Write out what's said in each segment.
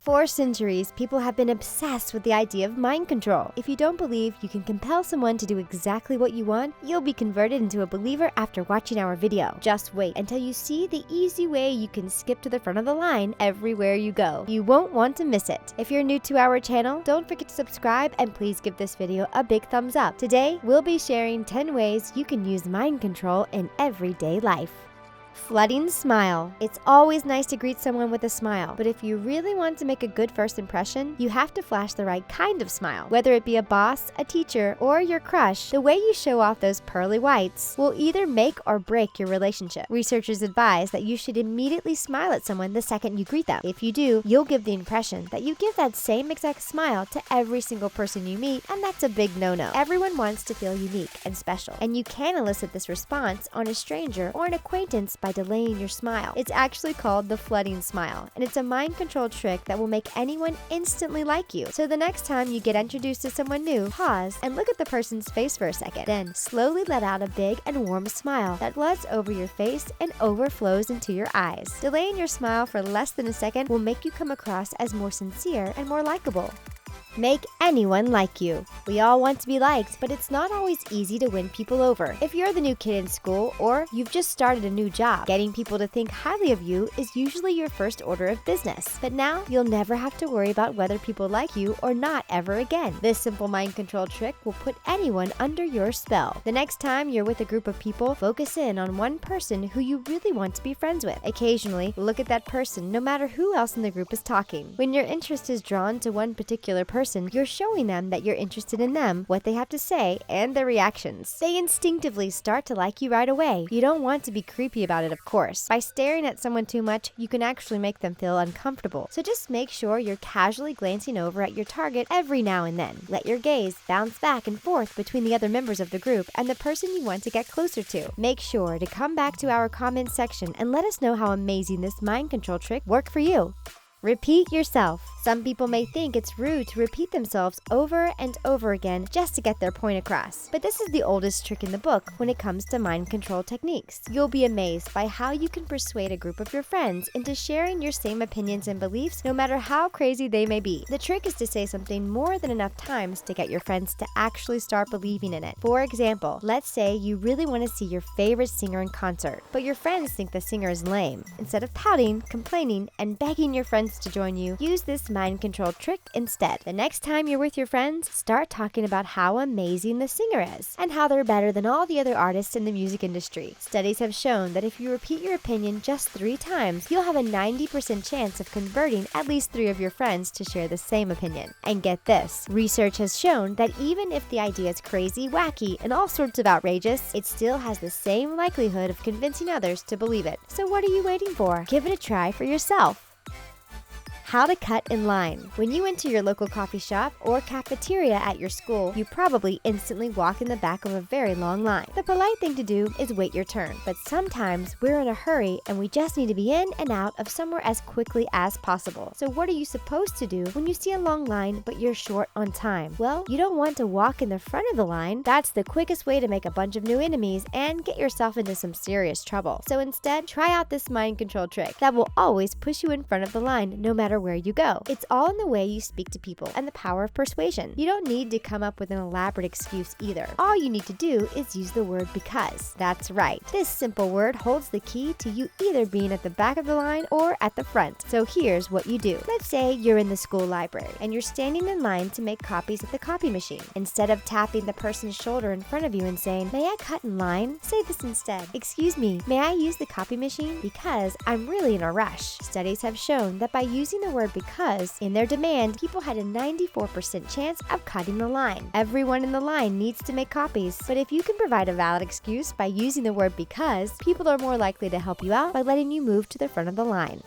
For centuries, people have been obsessed with the idea of mind control. If you don't believe you can compel someone to do exactly what you want, you'll be converted into a believer after watching our video. Just wait until you see the easy way you can skip to the front of the line everywhere you go. You won't want to miss it. If you're new to our channel, don't forget to subscribe and please give this video a big thumbs up. Today, we'll be sharing 10 ways you can use mind control in everyday life. Flooding smile. It's always nice to greet someone with a smile, but if you really want to make a good first impression, you have to flash the right kind of smile. Whether it be a boss, a teacher, or your crush, the way you show off those pearly whites will either make or break your relationship. Researchers advise that you should immediately smile at someone the second you greet them. If you do, you'll give the impression that you give that same exact smile to every single person you meet, and that's a big no-no. Everyone wants to feel unique and special, and you can elicit this response on a stranger or an acquaintance by delaying your smile. It's actually called the flooding smile, and it's a mind control trick that will make anyone instantly like you. So the next time you get introduced to someone new, pause and look at the person's face for a second. Then slowly let out a big and warm smile that floods over your face and overflows into your eyes. Delaying your smile for less than a second will make you come across as more sincere and more likable. Make anyone like you. We all want to be liked, but it's not always easy to win people over. If you're the new kid in school or you've just started a new job, getting people to think highly of you is usually your first order of business. But now you'll never have to worry about whether people like you or not ever again. This simple mind control trick will put anyone under your spell. The next time you're with a group of people, focus in on one person who you really want to be friends with. Occasionally, look at that person no matter who else in the group is talking. When your interest is drawn to one particular person, you're showing them that you're interested in them, what they have to say, and their reactions. They instinctively start to like you right away. You don't want to be creepy about it, of course. By staring at someone too much, you can actually make them feel uncomfortable. So just make sure you're casually glancing over at your target every now and then. Let your gaze bounce back and forth between the other members of the group and the person you want to get closer to. Make sure to come back to our comments section and let us know how amazing this mind control trick worked for you. Repeat yourself. Some people may think it's rude to repeat themselves over and over again just to get their point across. But this is the oldest trick in the book when it comes to mind control techniques. You'll be amazed by how you can persuade a group of your friends into sharing your same opinions and beliefs no matter how crazy they may be. The trick is to say something more than enough times to get your friends to actually start believing in it. For example, let's say you really want to see your favorite singer in concert, but your friends think the singer is lame. Instead of pouting, complaining, and begging your friends to join you, use this mind control trick instead. The next time you're with your friends, start talking about how amazing the singer is and how they're better than all the other artists in the music industry. Studies have shown that if you repeat your opinion just 3 times, you'll have a 90% chance of converting at least 3 of your friends to share the same opinion. And get this, research has shown that even if the idea is crazy, wacky, and all sorts of outrageous, it still has the same likelihood of convincing others to believe it. So what are you waiting for? Give it a try for yourself. How to cut in line. When you enter your local coffee shop or cafeteria at your school, you probably instantly walk in the back of a very long line. The polite thing to do is wait your turn, but sometimes we're in a hurry and we just need to be in and out of somewhere as quickly as possible. So what are you supposed to do when you see a long line but you're short on time? Well, you don't want to walk in the front of the line. That's the quickest way to make a bunch of new enemies and get yourself into some serious trouble. So instead, try out this mind control trick that will always push you in front of the line no matter where you go. It's all in the way you speak to people and the power of persuasion. You don't need to come up with an elaborate excuse either. All you need to do is use the word because. That's right. This simple word holds the key to you either being at the back of the line or at the front. So here's what you do. Let's say you're in the school library and you're standing in line to make copies at the copy machine. Instead of tapping the person's shoulder in front of you and saying, "May I cut in line?" say this instead. "Excuse me, may I use the copy machine? Because I'm really in a rush." Studies have shown that by using the word because in their demand, people had a 94% chance of cutting the line. Everyone in the line needs to make copies, but if you can provide a valid excuse by using the word because, people are more likely to help you out by letting you move to the front of the line.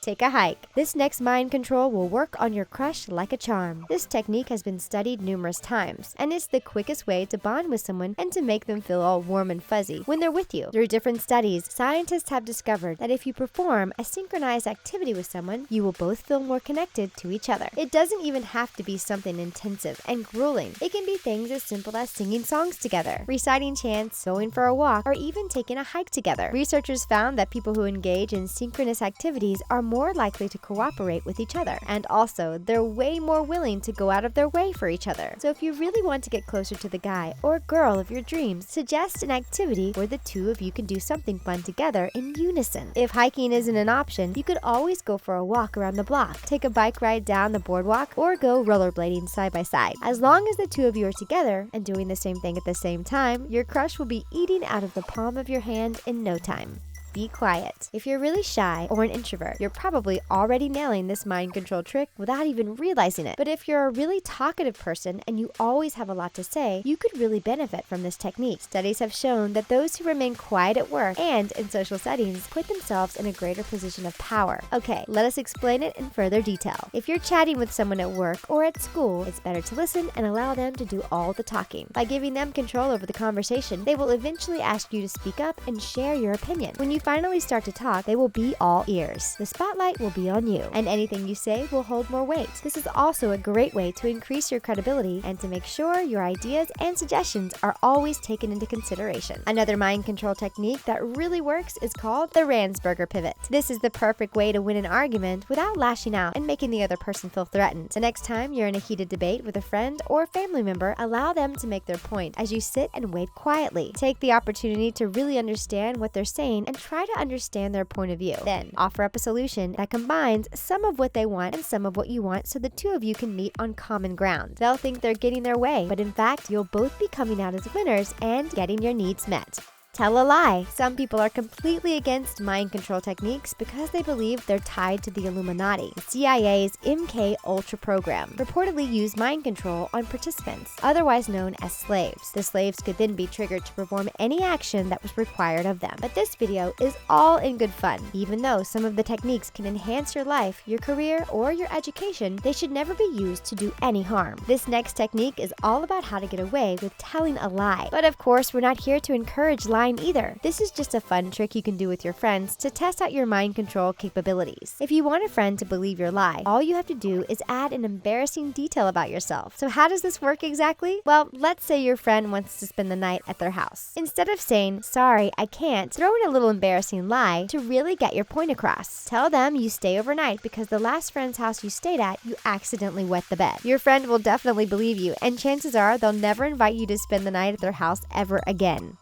Take a hike. This next mind control will work on your crush like a charm. This technique has been studied numerous times, and it's the quickest way to bond with someone and to make them feel all warm and fuzzy when they're with you. Through different studies, scientists have discovered that if you perform a synchronized activity with someone, you will both feel more connected to each other. It doesn't even have to be something intensive and grueling. It can be things as simple as singing songs together, reciting chants, going for a walk, or even taking a hike together. Researchers found that people who engage in synchronous activities are more likely to cooperate with each other, and also they're way more willing to go out of their way for each other. So if you really want to get closer to the guy or girl of your dreams, suggest an activity where the two of you can do something fun together in unison. If hiking isn't an option, you could always go for a walk around the block, take a bike ride down the boardwalk, or go rollerblading side by side. As long as the two of you are together and doing the same thing at the same time, your crush will be eating out of the palm of your hand in no time. Be quiet. If you're really shy or an introvert, you're probably already nailing this mind control trick without even realizing it. But if you're a really talkative person and you always have a lot to say, you could really benefit from this technique. Studies have shown that those who remain quiet at work and in social settings put themselves in a greater position of power. Okay, let us explain it in further detail. If you're chatting with someone at work or at school, it's better to listen and allow them to do all the talking. By giving them control over the conversation, they will eventually ask you to speak up and share your opinion. When you finally start to talk, they will be all ears. The spotlight will be on you, and anything you say will hold more weight. This is also a great way to increase your credibility and to make sure your ideas and suggestions are always taken into consideration. Another mind control technique that really works is called the Ransberger pivot. This is the perfect way to win an argument without lashing out and making the other person feel threatened. The next time you're in a heated debate with a friend or family member, allow them to make their point as you sit and wait quietly. Take the opportunity to really understand what they're saying and try to understand their point of view. Then, offer up a solution that combines some of what they want and some of what you want so the two of you can meet on common ground. They'll think they're getting their way, but in fact, you'll both be coming out as winners and getting your needs met. Tell a lie. Some people are completely against mind control techniques because they believe they're tied to the Illuminati. The CIA's MK Ultra program reportedly used mind control on participants, otherwise known as slaves. The slaves could then be triggered to perform any action that was required of them. But this video is all in good fun. Even though some of the techniques can enhance your life, your career, or your education, they should never be used to do any harm. This next technique is all about how to get away with telling a lie. But of course, we're not here to encourage lying either. This is just a fun trick you can do with your friends to test out your mind control capabilities. If you want a friend to believe your lie, all you have to do is add an embarrassing detail about yourself. So how does this work exactly? Well, let's say your friend wants to spend the night at their house. Instead of saying, "Sorry, I can't," throw in a little embarrassing lie to really get your point across. Tell them you stay overnight because the last friend's house you stayed at, you accidentally wet the bed. Your friend will definitely believe you, and chances are they'll never invite you to spend the night at their house ever again.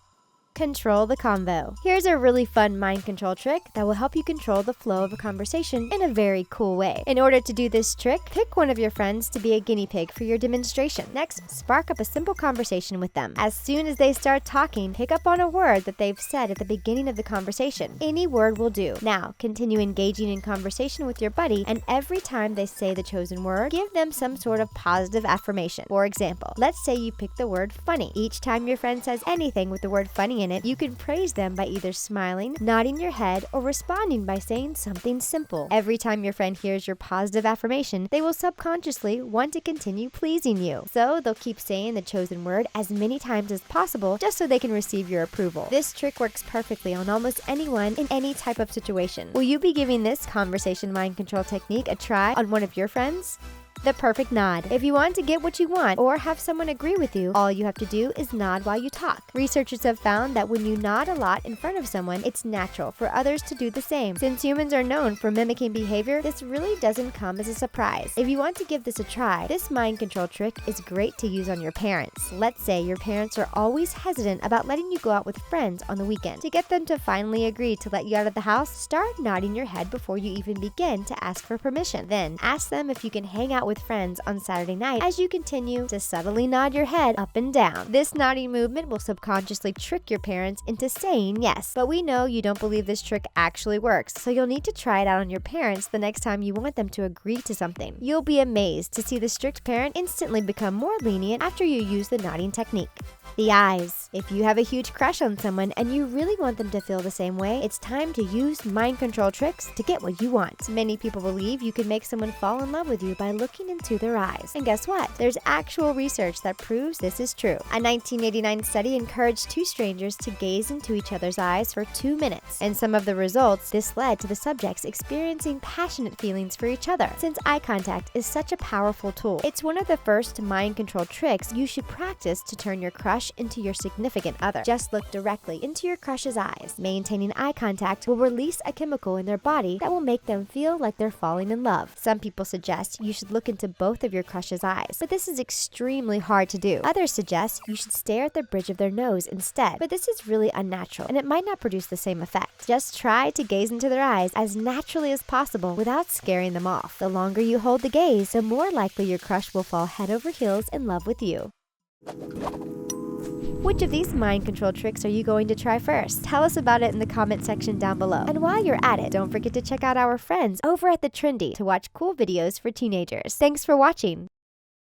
Control the convo. Here's a really fun mind control trick that will help you control the flow of a conversation in a very cool way. In order to do this trick, pick one of your friends to be a guinea pig for your demonstration. Next, spark up a simple conversation with them. As soon as they start talking, pick up on a word that they've said at the beginning of the conversation. Any word will do. Now, continue engaging in conversation with your buddy, and every time they say the chosen word, give them some sort of positive affirmation. For example, let's say you pick the word funny. Each time your friend says anything with the word funny in it, you can praise them by either smiling, nodding your head, or responding by saying something simple. Every time your friend hears your positive affirmation, they will subconsciously want to continue pleasing you. So they'll keep saying the chosen word as many times as possible just so they can receive your approval. This trick works perfectly on almost anyone in any type of situation. Will you be giving this conversation mind control technique a try on one of your friends? The perfect nod. If you want to get what you want or have someone agree with you, all you have to do is nod while you talk. Researchers have found that when you nod a lot in front of someone, it's natural for others to do the same. Since humans are known for mimicking behavior, this really doesn't come as a surprise. If you want to give this a try, this mind control trick is great to use on your parents. Let's say your parents are always hesitant about letting you go out with friends on the weekend. To get them to finally agree to let you out of the house, start nodding your head before you even begin to ask for permission. Then, ask them if you can hang out with with friends on Saturday night as you continue to subtly nod your head up and down. This nodding movement will subconsciously trick your parents into saying yes. But we know you don't believe this trick actually works, so you'll need to try it out on your parents the next time you want them to agree to something. You'll be amazed to see the strict parent instantly become more lenient after you use the nodding technique. The eyes. If you have a huge crush on someone and you really want them to feel the same way, it's time to use mind control tricks to get what you want. Many people believe you can make someone fall in love with you by looking into their eyes. And guess what? There's actual research that proves this is true. A 1989 study encouraged two strangers to gaze into each other's eyes for 2 minutes. And some of the results, this led to the subjects experiencing passionate feelings for each other. Since eye contact is such a powerful tool, it's one of the first mind control tricks you should practice to turn your crush into your significant other. Just look directly into your crush's eyes. Maintaining eye contact will release a chemical in their body that will make them feel like they're falling in love. Some people suggest you should look into both of your crush's eyes, but this is extremely hard to do. Others suggest you should stare at the bridge of their nose instead, but this is really unnatural and it might not produce the same effect. Just try to gaze into their eyes as naturally as possible without scaring them off. The longer you hold the gaze, the more likely your crush will fall head over heels in love with you. Which of these mind control tricks are you going to try first? Tell us about it in the comment section down below. And while you're at it, don't forget to check out our friends over at The Trendy to watch cool videos for teenagers. Thanks for watching.